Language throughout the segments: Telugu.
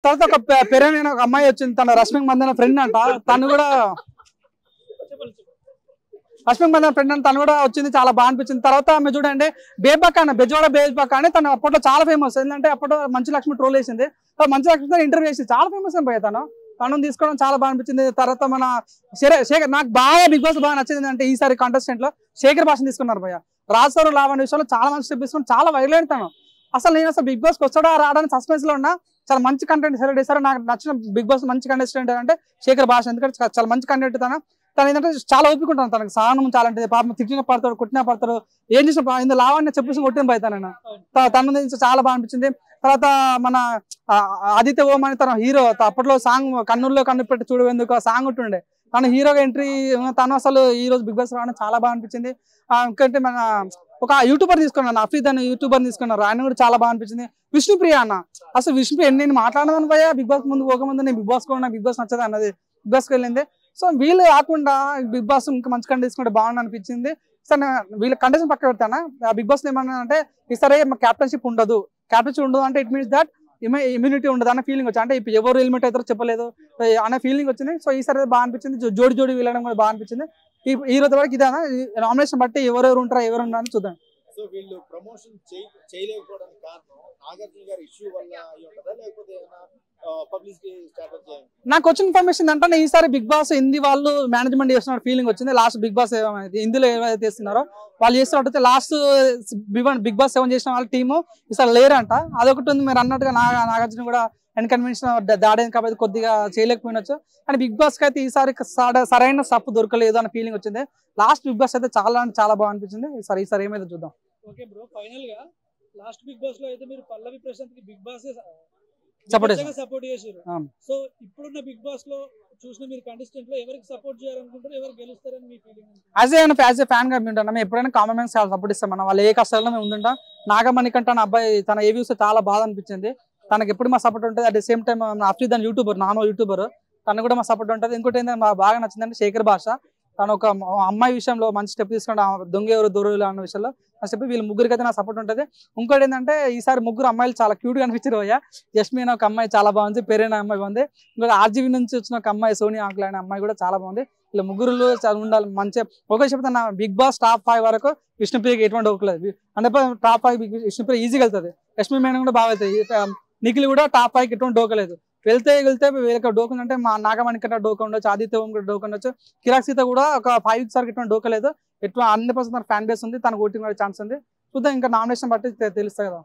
తర్వాత ఒక పెరైన ఒక అమ్మాయి వచ్చింది, తన రష్మిక మందన ఫ్రెండ్ అంట, తను కూడా రష్మిక మందన ఫ్రెండ్ అని తను కూడా వచ్చింది, చాలా బాగా అనిపించింది. తర్వాత ఆమె చూడండి బేబక్ అని, బెజవాడ బేబక్ అని, తను అప్పట్లో చాలా ఫేమస్. ఏంటంటే అప్పట్లో మంచు లక్ష్మి ట్రోల్ వేసింది, మంచు లక్ష్మి ఇంటర్వ్యూ చేసి చాలా ఫేమస్ అయిపోయాయి. తను తీసుకోవడం చాలా బాగా అనిపించింది. తర్వాత మన శేఖర్, నాకు బాగా బిగ్ బాస్ బాగా నచ్చింది అంటే ఈసారి కాంటెస్టెంట్ లో శేఖర్ భాషను తీసుకున్నారు భయ్య. రాజు లావణ్య విషయంలో చాలా మంచి స్టెప్ తీసుకుని చాలా వైరల్ అయితాను. నేను అసలు బిగ్ బాస్ వస్తాడా రావడానికి సస్పెన్స్ లో ఉన్నా. చాలా మంచి కంటెంట్ సెలెక్ట్ చేశారు. నాకు నచ్చిన బిగ్ బాస్ మంచి కంటెస్టెంట్ అంటే శేఖర్ భాష, ఎందుకంటే చాలా మంచి కంటెంట్. తను ఏంటంటే చాలా ఓపికంటాను, తనకు సహనం చాలా అంటే, పాపం తిట్టిన పడతాడు, కొట్టినా పడతాడు, ఏం చేసిన ఇంత లావణ్య చెప్పేసి కొట్టిన పోతాను. తన చాలా బాగా అనిపించింది. తర్వాత మన ఆదిత్య ఓం అని తన హీరో, అప్పట్లో సాంగ్ కన్నుల్లో కన్ను పెట్టి చూడేందుకు ఆ సాంగ్ ఉంటుండే, తను హీరోగా ఎంట్రీ, తను అసలు ఈ రోజు బిగ్ బాస్ రావడం చాలా బాగా అనిపించింది. ఇంకంటే మన ఒక యూట్యూబర్ తీసుకున్నాను, అఫీద్ అని యూట్యూబర్ తీసుకున్నారు, ఆయన కూడా చాలా బాగా అనిపించింది. విష్ణుప్రియ అన్న, అసలు విష్ణుప్రియ నేను మాట్లాడదాను పోయా బిగ్ బాస్ ముందు పోకముందు, నేను బిగ్ బాస్ కూడా నాకు బిగ్ బాస్ నచ్చదు అన్నది, బిగ్ బాస్కి వెళ్ళింది. సో వీళ్ళు కాకుండా బిగ్ బాస్ ఇంకా మంచి కంటెంట్ తీసుకుంటే బాగుంది అనిపించింది. సరే వీళ్ళ కంటెంట్ పక్క పెడతానా, బిగ్ బాస్ ఏమన్నా అంటే ఈసారి క్యాప్టెన్షిప్ ఉండదు, క్యాప్టెన్షిప్ ఉండదు అంటే ఇట్ మీన్స్ దట్ ఇమ్యూనిటీ ఉండదు అన్న ఫీలింగ్ వచ్చింది. అంటే ఇప్పుడు ఎవరు ఎలిమెంట్ అవుతారో చెప్పలేదు అనే ఫీలింగ్ వచ్చింది. సో ఈసారి బాగా అనిపించింది, జోడి జోడి వెళ్ళడం కూడా బాగా అనిపించింది. ఈ రోజు వరకు ఇదే నామినేషన్ బట్టి ఎవరెవరు ఉంటారో ఎవరు ఉన్నారని చూద్దాం. సో వీళ్ళు ప్రమోషన్ చేయలేకపోవడానికి కారణం నాగార్జున గారి ఇష్యూ వల్ల అయి ఉంటుందా, లేకపోతే పబ్లిసిటీ స్ట్రాటజీ? నాకు వచ్చిన ఇన్ఫర్మేషన్ అంటే ఈసారి బిగ్ బాస్ హిందీ వాళ్ళు మేనేజ్మెంట్ చేస్తున్న ఫీలింగ్ వచ్చింది. లాస్ట్ బిగ్ బాస్ హిందీలో ఏవైతే చేస్తున్నారో వాళ్ళు చేస్తున్నట్టు లాస్ట్ బిగ్ బాస్ 7 చేసిన వాళ్ళ టీము ఈసారి లేరంట. అదొకటి ఉంది. మీరు అన్నట్టుగా నాగార్జున కూడా ఎన్కన్వెన్షన్ దాడేది కాబట్టి కొద్దిగా చేయలేకపోయినచ్చు. కానీ బిగ్ బాస్ కి అయితే ఈసారి సరైన సప్పు దొరకలేదు అనే ఫీలింగ్ వచ్చింది. లాస్ట్ బిగ్ బాస్ అయితే చాలా అంటే చాలా బాగా అనిపించింది. ఈసారి ఏమైతే చూద్దాం. ఓకే బ్రో, ఫైనల్ గా లాస్ట్ బిగ్ బాస్ లో అయితే మీరు పల్లవి ప్రశాంత్ కి బిగ్ బాస్ సపోర్ట్ చేశారు. సో ఇప్పుడున్న బిగ్ బాస్ లో చూసిన మీరు కంటెస్టెంట్ లో ఎవరికి సపోర్ట్ చేయాలనుకుంటారు, ఎవరు గెలుస్తారని మీ ఫీలింగ్? యాజ్ ఏ ఫ్యాన్ గా ఉంటాం, మేము ఎప్పుడైనా కామన్ మ్యాన్స్ చాలా సపోర్ట్ ఇస్తాం. మనం వాళ్ళు ఏ కష్టాల్లో మేము ఉంటుంటాం. నాగమణి కంటే నా అబ్బాయి తన ఏ వ్యూస్ చాలా బాగా అనిపించింది. తనకి ఎప్పుడు మా సపోర్ట్ ఉంటుంది. At the same time Afridi అని యూట్యూబర్, నానో యూట్యూబర్, తను కూడా మా సపోర్ట్ ఉంటుంది. ఇంకోటి ఏంటంటే మాకు బాగా నచ్చిందంటే శేఖర్ భాష, తను ఒక అమ్మాయి విషయంలో మంచి స్టెప్ తీసుకుంటే దొంగ ఎవరు దొరువులు అన్న విషయంలో ఆ స్టెప్ వీళ్ళు ముగ్గురికి అయితే నా సపోర్ట్ ఉంటుంది. ఇంకోటి ఏంటంటే ఈసారి ముగ్గురు అమ్మాయిలు చాలా క్యూట్ గా అనిపించారు భయ్య. జస్మిన్ ఒక అమ్మాయి చాలా బాగుంది, పేరైన అమ్మాయి బాగుంది. ఇంకోటి ఆర్జీవీ నుంచి వచ్చిన ఒక అమ్మాయి సోనియా అంకుల్ అనే అమ్మాయి కూడా చాలా బాగుంది. ఇలా ముగ్గురు ఉండాలి మంచిగా. ఒకే చెప్తాను, బిగ్ బాస్ టాప్ 5 వరకు విష్ణుప్రియకి ఎటువంటి ఒక్కలేదు అంటే టాప్ 5 విష్ణుప్రియ ఈజీగా వెళ్తుంది. లక్ష్మీ మేడం కూడా బాగా వెళ్తాయి. నిఖిల్ కూడా టాప్ 5కి ఎటువంటి డోకలేదు. వెళ్తే వీళ్ళకి డోకు అంటే మా నాగమణి కన్నా డోక ఉండొచ్చు, ఆదిత్య ఓం కూడా డోక ఉండొచ్చు, కిరాక్ సీత కూడా ఒక 5 సార్కి ఎటువంటి డోకలేదు. 100% ఫ్యాన్ బేస్ ఉంది, తనకు ఓటింగ్ కూడా ఛాన్స్ ఉంది. చూద్దాం, ఇంకా నామినేషన్ బట్టి తెలుస్తాయి కదా.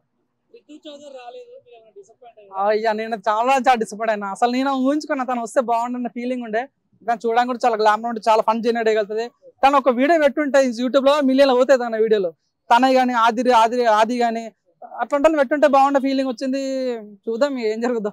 అయ్యా నేను చాలా డిసప్పాయింట్ అయినా. అసలు నేను ఊహించుకున్నా తను వస్తే బాగుండన్న ఫీలింగ్ ఉండే. కానీ చూడడానికి కూడా చాలా గ్లామర్ ఉంటే చాలా ఫన్ జనరేట్ చేయగలుగుతుంది. తను ఒక వీడియో పెట్టుంటే యూట్యూబ్ లో మిలియన్లు అవుతాయి తన వీడియోలో. తనే కానీ ఆది కానీ అట్లాంటి పెట్టుంటే బాగుండే ఫీలింగ్ వచ్చింది. చూద్దాం ఏం జరుగుద్దాం.